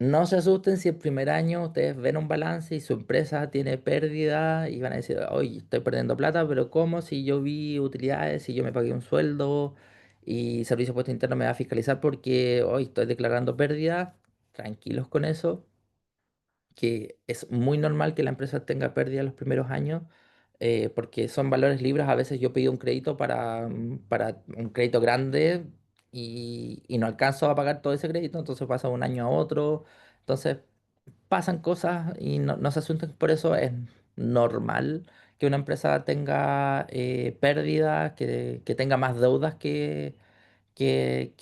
No se asusten si el primer año ustedes ven un balance y su empresa tiene pérdida y van a decir, oye, estoy perdiendo plata, pero ¿cómo si yo vi utilidades, si yo me pagué un sueldo y Servicio de Puesto Interno me va a fiscalizar porque hoy estoy declarando pérdida? Tranquilos con eso, que es muy normal que la empresa tenga pérdida los primeros años, porque son valores libres. A veces yo pedí un crédito para un crédito grande y no alcanzo a pagar todo ese crédito, entonces pasa un año a otro. Entonces pasan cosas y no se asusten por eso. Es normal que una empresa tenga pérdidas, que tenga más deudas que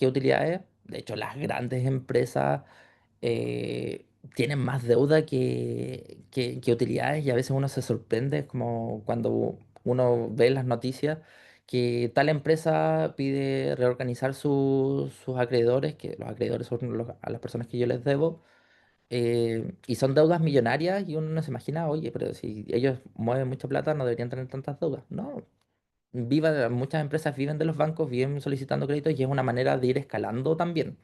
utilidades. De hecho, las grandes empresas tienen más deuda que utilidades y a veces uno se sorprende, como cuando uno ve las noticias, que tal empresa pide reorganizar sus acreedores, que los acreedores son a las personas que yo les debo, y son deudas millonarias y uno no se imagina, oye, pero si ellos mueven mucha plata no deberían tener tantas deudas. No, muchas empresas viven de los bancos, viven solicitando créditos y es una manera de ir escalando también,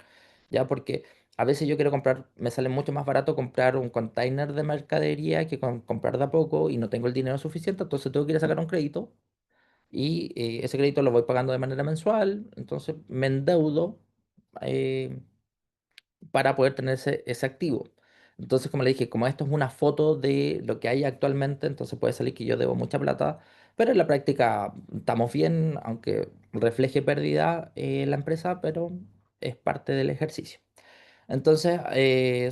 ¿ya? Porque a veces yo quiero comprar, me sale mucho más barato comprar un container de mercadería que comprar de a poco y no tengo el dinero suficiente, entonces tengo que ir a sacar un crédito y ese crédito lo voy pagando de manera mensual, entonces me endeudo eh, para poder tener ese activo. Entonces, como le dije, como esto es una foto de lo que hay actualmente, entonces puede salir que yo debo mucha plata, pero en la práctica estamos bien, aunque refleje pérdida la empresa, pero es parte del ejercicio. Entonces,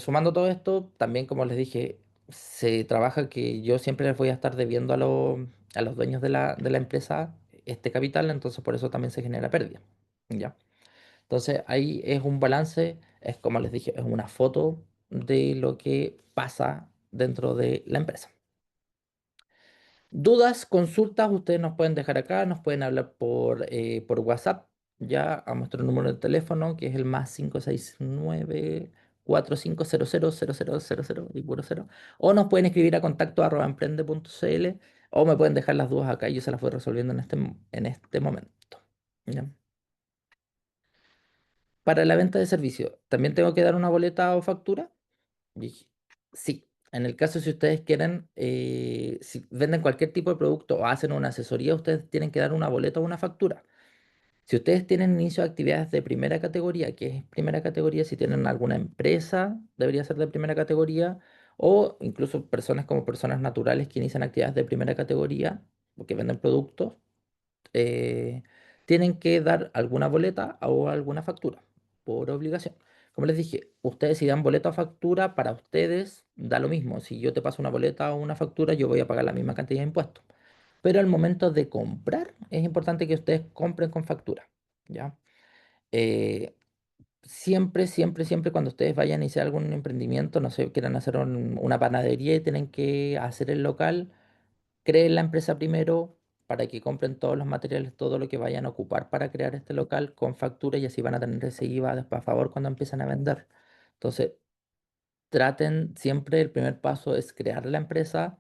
sumando todo esto, también como les dije, se trabaja que yo siempre les voy a estar debiendo a los dueños de la empresa este capital, entonces por eso también se genera pérdida. ¿Ya? Entonces ahí es un balance, es como les dije, es una foto de lo que pasa dentro de la empresa. Dudas, consultas, ustedes nos pueden dejar acá, nos pueden hablar por WhatsApp, ya a nuestro número de teléfono, que es el más 569 4500 0000 y puro cero. O nos pueden escribir a contacto@emprende.cl o me pueden dejar las dudas acá y yo se las voy resolviendo en este momento. ¿Ya? Para la venta de servicio, ¿también tengo que dar una boleta o factura? Dije, sí. En el caso si ustedes quieren, si venden cualquier tipo de producto o hacen una asesoría, ustedes tienen que dar una boleta o una factura. Si ustedes tienen inicio de actividades de primera categoría, ¿qué es primera categoría? Si tienen alguna empresa, debería ser de primera categoría, o incluso personas como personas naturales que inician actividades de primera categoría, porque venden productos, eh, tienen que dar alguna boleta o alguna factura por obligación. Como les dije, ustedes si dan boleta o factura, para ustedes da lo mismo. Si yo te paso una boleta o una factura, yo voy a pagar la misma cantidad de impuestos. Pero al momento de comprar, es importante que ustedes compren con factura, ¿ya? Eh, siempre, siempre, siempre cuando ustedes vayan a iniciar algún emprendimiento, no sé, quieran hacer una panadería y tienen que hacer el local, creen la empresa primero para que compren todos los materiales, todo lo que vayan a ocupar para crear este local con factura y así van a tener ese IVA después a favor cuando empiezan a vender. Entonces, traten siempre, el primer paso es crear la empresa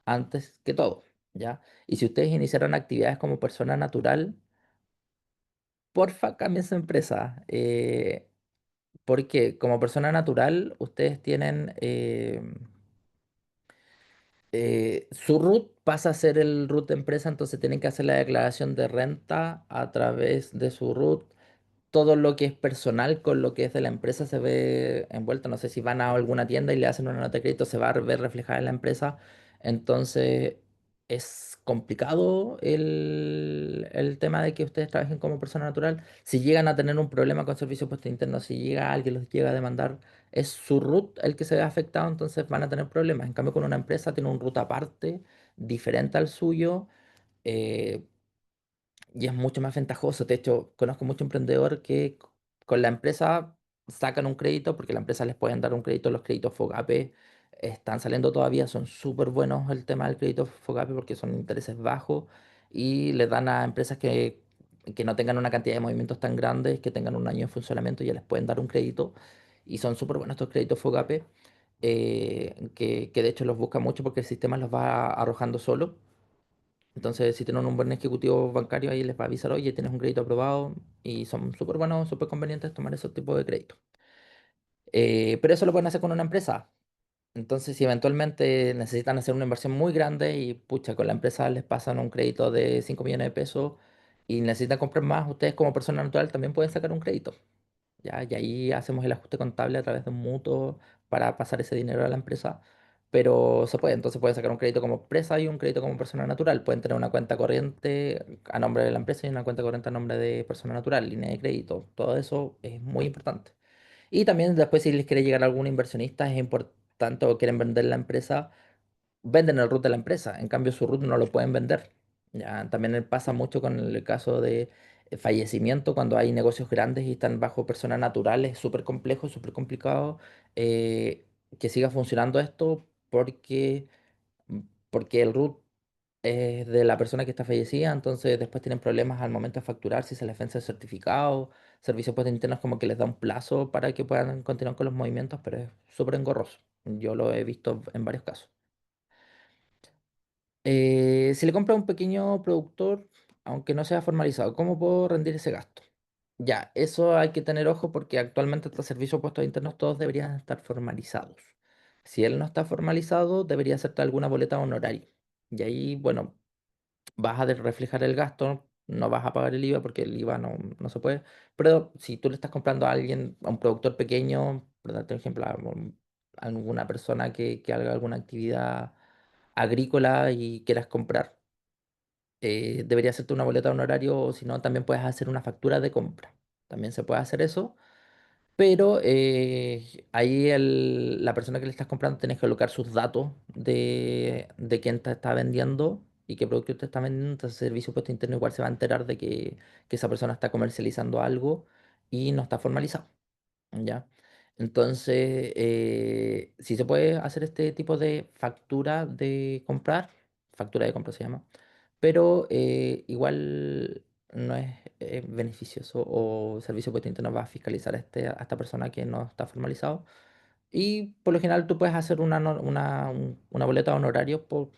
antes que todo, ¿ya? Y si ustedes iniciaron actividades como persona natural, porfa, cambien su empresa. Porque como persona natural, ustedes tienen su RUT pasa a ser el RUT de empresa, entonces tienen que hacer la declaración de renta a través de su RUT. Todo lo que es personal con lo que es de la empresa se ve envuelto. No sé si van a alguna tienda y le hacen una nota de crédito, se va a ver reflejada en la empresa. Entonces es complicado el tema de que ustedes trabajen como persona natural. Si llegan a tener un problema con servicio de puesto interno, si llega alguien los llega a demandar, es su root el que se ve afectado, entonces van a tener problemas. En cambio, con una empresa tiene un root aparte, diferente al suyo. eh, y es mucho más ventajoso. De hecho, conozco mucho emprendedor que con la empresa sacan un crédito porque la empresa les pueden dar un crédito. Los créditos FOGAPE están saliendo todavía, son súper buenos el tema del crédito FOGAPE porque son intereses bajos y les dan a empresas que no tengan una cantidad de movimientos tan grandes, que tengan un año de funcionamiento, ya les pueden dar un crédito. Y son súper buenos estos créditos FOGAPE, que de hecho los busca mucho porque el sistema los va arrojando solo. Entonces, si tienen un buen ejecutivo bancario, ahí les va a avisar, oye, tienes un crédito aprobado y son súper buenos, súper convenientes tomar ese tipo de crédito. Pero eso lo pueden hacer con una empresa. Entonces, si eventualmente necesitan hacer una inversión muy grande y pucha, con la empresa les pasan un crédito de 5 millones de pesos y necesitan comprar más, ustedes como persona natural también pueden sacar un crédito. ¿Ya? Y ahí hacemos el ajuste contable a través de un mutuo para pasar ese dinero a la empresa. Pero se puede, entonces pueden sacar un crédito como empresa y un crédito como persona natural. Pueden tener una cuenta corriente a nombre de la empresa y una cuenta corriente a nombre de persona natural, línea de crédito. Todo eso es muy importante. Y también después si les quiere llegar algún inversionista, es importante o quieren vender la empresa, venden el root de la empresa, en cambio su root no lo pueden vender. Ya, también pasa mucho con el caso de fallecimiento, cuando hay negocios grandes y están bajo personas naturales, es súper complejo, súper complicado que siga funcionando esto porque el root de la persona que está fallecida, entonces después tienen problemas al momento de facturar si se les vence el certificado. Servicios pues, internos como que les da un plazo para que puedan continuar con los movimientos, pero es súper engorroso. Yo lo he visto en varios casos. Si le compra a un pequeño productor, aunque no sea formalizado, ¿cómo puedo rendir ese gasto? Ya, eso hay que tener ojo porque actualmente estos servicios de puestos internos todos deberían estar formalizados. Si él no está formalizado, debería hacerte alguna boleta honoraria. Y ahí, bueno, vas a reflejar el gasto, no vas a pagar el IVA porque el IVA no se puede. Pero si tú le estás comprando a alguien, a un productor pequeño, por darte un ejemplo, a alguna persona que haga alguna actividad agrícola y quieras comprar, debería hacerte una boleta de honorario o si no, también puedes hacer una factura de compra. También se puede hacer eso, pero ahí la persona que le estás comprando tienes que colocar sus datos de quién te está vendiendo y qué producto te está vendiendo. Entonces, el servicio de puesto interno igual se va a enterar de que esa persona está comercializando algo y no está formalizado. ¿Ya? Entonces, si se puede hacer este tipo de factura de compra se llama, pero igual no es beneficioso o el servicio potente no va a fiscalizar a esta persona que no está formalizado. Y por lo general tú puedes hacer una boleta de honorario por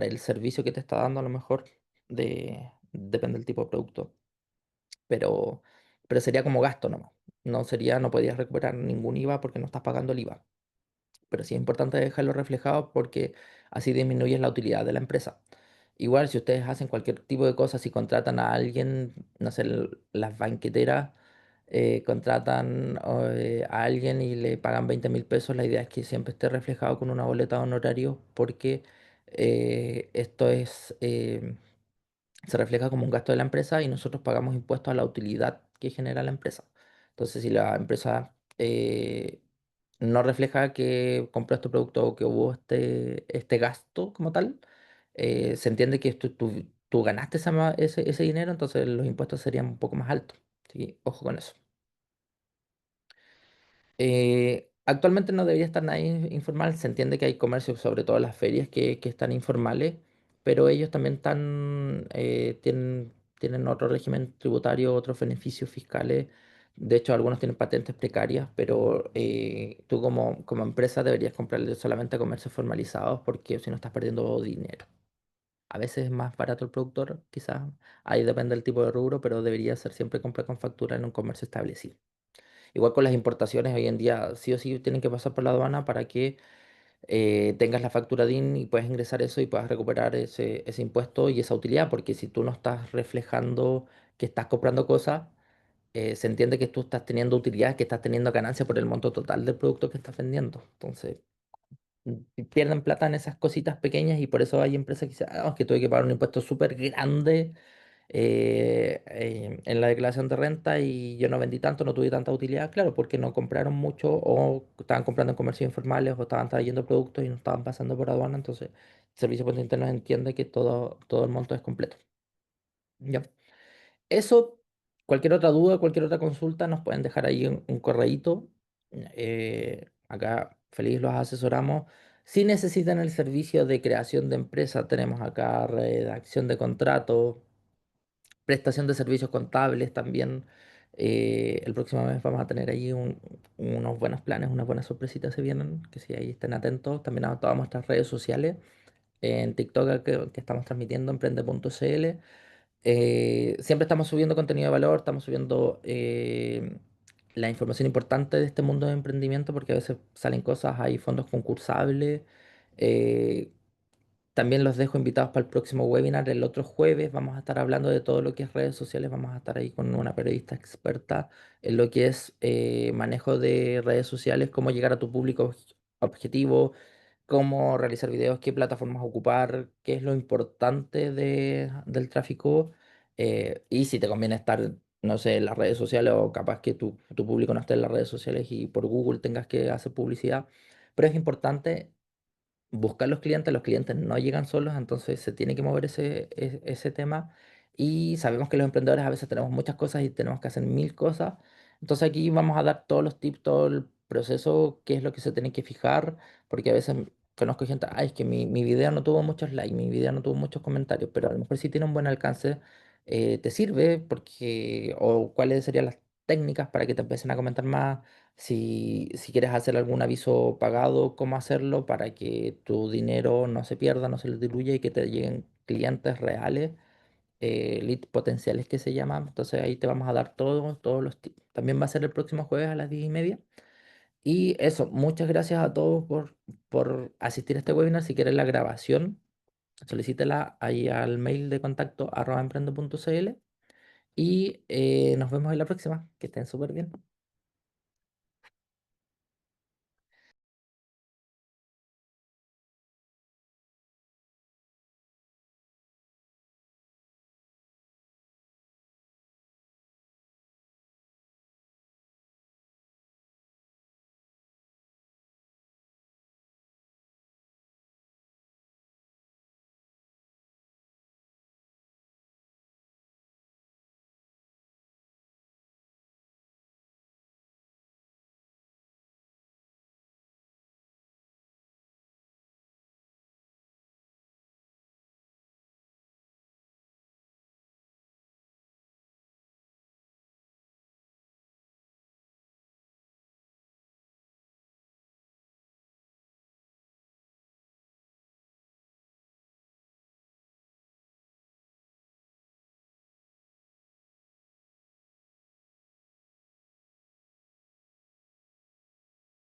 el servicio que te está dando a lo mejor, depende del tipo de producto, pero, pero sería como gasto nomás. No podrías recuperar ningún IVA porque no estás pagando el IVA. Pero sí es importante dejarlo reflejado porque así disminuyes la utilidad de la empresa. Igual, si ustedes hacen cualquier tipo de cosas, si contratan a alguien, no sé, las banqueteras contratan a alguien y le pagan 20.000 pesos, la idea es que siempre esté reflejado con una boleta de honorario porque esto se refleja como un gasto de la empresa y nosotros pagamos impuestos a la utilidad que genera la empresa. Entonces, si la empresa no refleja que compró este producto o que hubo este gasto como tal, se entiende que tú ganaste ese dinero, entonces los impuestos serían un poco más altos. ¿Sí? Ojo con eso. Actualmente no debería estar nadie informal. Se entiende que hay comercios, sobre todo las ferias, que están informales, pero ellos también tienen otro régimen tributario, otros beneficios fiscales. De hecho, algunos tienen patentes precarias, pero tú como empresa deberías comprarle solamente a comercios formalizados porque si no estás perdiendo dinero. A veces es más barato el productor, quizás ahí depende del tipo de rubro, pero debería ser siempre compra con factura en un comercio establecido. Igual con las importaciones, hoy en día sí o sí tienen que pasar por la aduana para que tengas la factura DIN y puedas ingresar eso y puedas recuperar ese impuesto y esa utilidad, porque si tú no estás reflejando que estás comprando cosas, se entiende que tú estás teniendo utilidad, que estás teniendo ganancia por el monto total del producto que estás vendiendo. Entonces, pierden plata en esas cositas pequeñas y por eso hay empresas que dicen, "Ah, es que tuve que pagar un impuesto súper grande en la declaración de renta y yo no vendí tanto, no tuve tanta utilidad, claro, porque no compraron mucho o estaban comprando en comercios informales o estaban trayendo productos y no estaban pasando por aduana, entonces el Servicio de Puerto Interno entiende que todo el monto es completo. ¿Ya? Eso, cualquier otra duda, cualquier otra consulta, nos pueden dejar ahí un correíto. Acá feliz los asesoramos. Si necesitan el servicio de creación de empresa, tenemos acá redacción de contrato, prestación de servicios contables también. El próximo mes vamos a tener ahí unos buenos planes, unas buenas sorpresitas se vienen, que si ahí estén atentos. También a todas nuestras redes sociales, en TikTok que estamos transmitiendo emprende.cl. Siempre estamos subiendo contenido de valor, estamos subiendo la información importante de este mundo de emprendimiento porque a veces salen cosas, hay fondos concursables. eh, También los dejo invitados para el próximo webinar. El otro jueves vamos a estar hablando de todo lo que es redes sociales. Vamos a estar ahí con una periodista experta en lo que es manejo de redes sociales, cómo llegar a tu público objetivo, cómo realizar videos, qué plataformas ocupar, qué es lo importante del tráfico y si te conviene estar, no sé, en las redes sociales o capaz que tu público no esté en las redes sociales y por Google tengas que hacer publicidad. Pero es importante buscar los clientes no llegan solos, entonces se tiene que mover ese tema. Y sabemos que los emprendedores a veces tenemos muchas cosas y tenemos que hacer mil cosas. Entonces aquí vamos a dar todos los tips, todo el proceso, qué es lo que se tiene que fijar, porque a veces conozco gente, ay, es que mi video no tuvo muchos likes, mi video no tuvo muchos comentarios, pero a lo mejor si tiene un buen alcance, te sirve porque, o cuáles serían las técnicas para que te empiecen a comentar más, si quieres hacer algún aviso pagado, cómo hacerlo para que tu dinero no se pierda, no se le diluya y que te lleguen clientes reales, leads potenciales que se llaman. Entonces ahí te vamos a dar todos los tips. También va a ser el próximo jueves a las 10:30. Y eso, muchas gracias a todos por asistir a este webinar. Si quieres la grabación, solicítela ahí al mail de contacto @emprendo.cl y nos vemos en la próxima. Que estén súper bien.